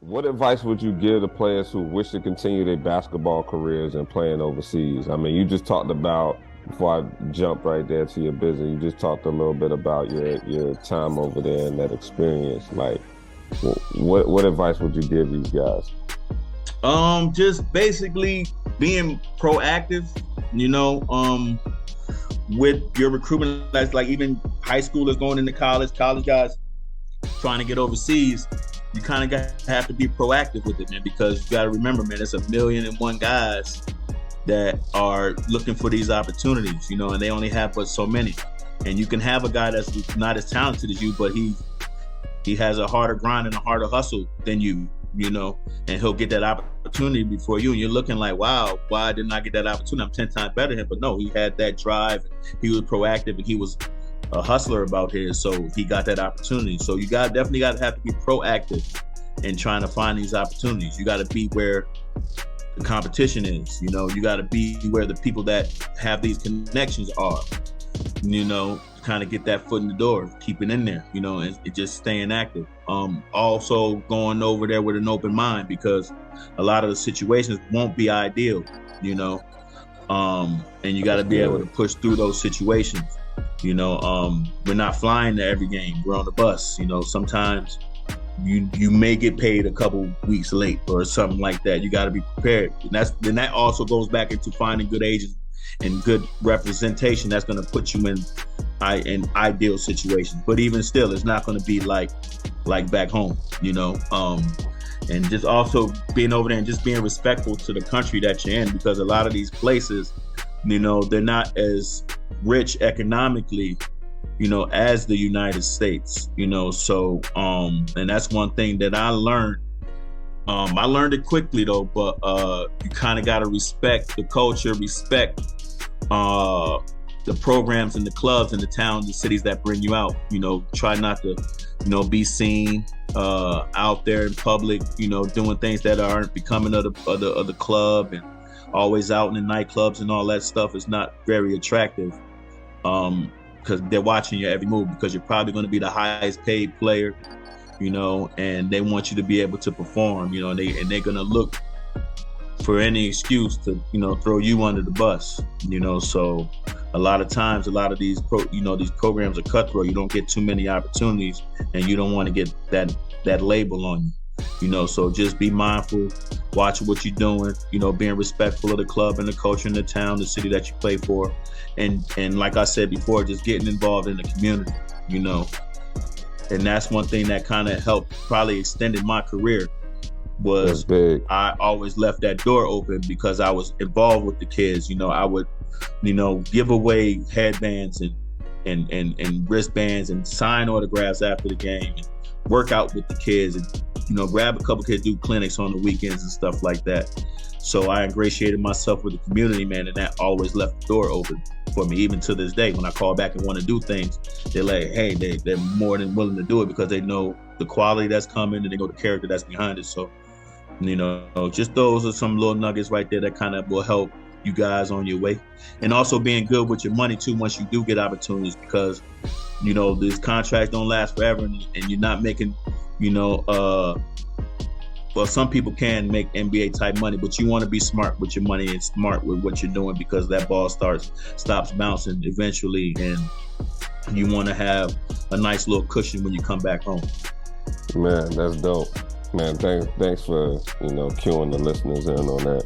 What advice would you give to players who wish to continue their basketball careers and playing overseas? I mean, you just talked about, before I jump right there to your business, you just talked a little bit about your time over there and that experience. Like, what advice would you give these guys? Just basically being proactive, you know, with your recruitment. That's like even high schoolers going into college guys trying to get overseas. You kind of have to be proactive with it, man, because you got to remember, man, it's 1,000,001 guys that are looking for these opportunities, you know, and they only have but so many. And you can have a guy that's not as talented as you, but he has a harder grind and a harder hustle than you know, and he'll get that opportunity before you. And you're looking like, wow, why didn't I get that opportunity? I'm 10 times better than him. But no, he had that drive. He was proactive and he was a hustler about his, so he got that opportunity. So you definitely got to have to be proactive in trying to find these opportunities. You got to be where the competition is. You know, you got to be where the people that have these connections are. You know, kind of get that foot in the door, keep it in there. You know, and just staying active. Also going over there with an open mind, because a lot of the situations won't be ideal. You know, and you got to be able to push through those situations. You know, we're not flying to every game. We're on the bus. You know, sometimes you may get paid a couple weeks late or something like that. You got to be prepared. And that also goes back into finding good agents and good representation. That's going to put you in ideal situations. But even still, it's not going to be like back home. You know, and just also being over there and just being respectful to the country that you're in, because a lot of these places, you know, they're not as rich economically, you know, as the United States, you know. So and that's one thing that I learned. I learned it quickly though, but you kind of got to respect the culture, respect the programs and the clubs and the towns and cities that bring you out. You know, try not to, you know, be seen out there in public, you know, doing things that aren't becoming of the club, and always out in the nightclubs and all that stuff is not very attractive, because they're watching your every move, because you're probably going to be the highest paid player, you know, and they want you to be able to perform, you know, and they're going to look for any excuse to, you know, throw you under the bus, you know. So a lot of times, a lot of these these programs are cutthroat. You don't get too many opportunities, and you don't want to get that label on you. You know, so just be mindful, watch what you're doing, you know, being respectful of the club and the culture in the town, the city that you play for. And like I said before, just getting involved in the community, you know. And that's one thing that kind of helped, probably extended my career, was I always left that door open because I was involved with the kids. You know, I would, you know, give away headbands and wristbands and sign autographs after the game, and work out with the kids, and, you know, grab a couple kids, do clinics on the weekends and stuff like that. So I ingratiated myself with the community, man, and that always left the door open for me. Even to this day, when I call back and want to do things, they're like, hey, they're more than willing to do it, because they know the quality that's coming and they know the character that's behind it. So, you know, just those are some little nuggets right there that kind of will help you guys on your way. And also being good with your money too, once you do get opportunities, because, you know, these contracts don't last forever, and you're not making, you know, well, some people can make NBA type money, but you want to be smart with your money and smart with what you're doing, because that ball stops bouncing eventually, and you want to have a nice little cushion when you come back home. Man, that's dope. Man, thanks for, you know, cueing the listeners in on that.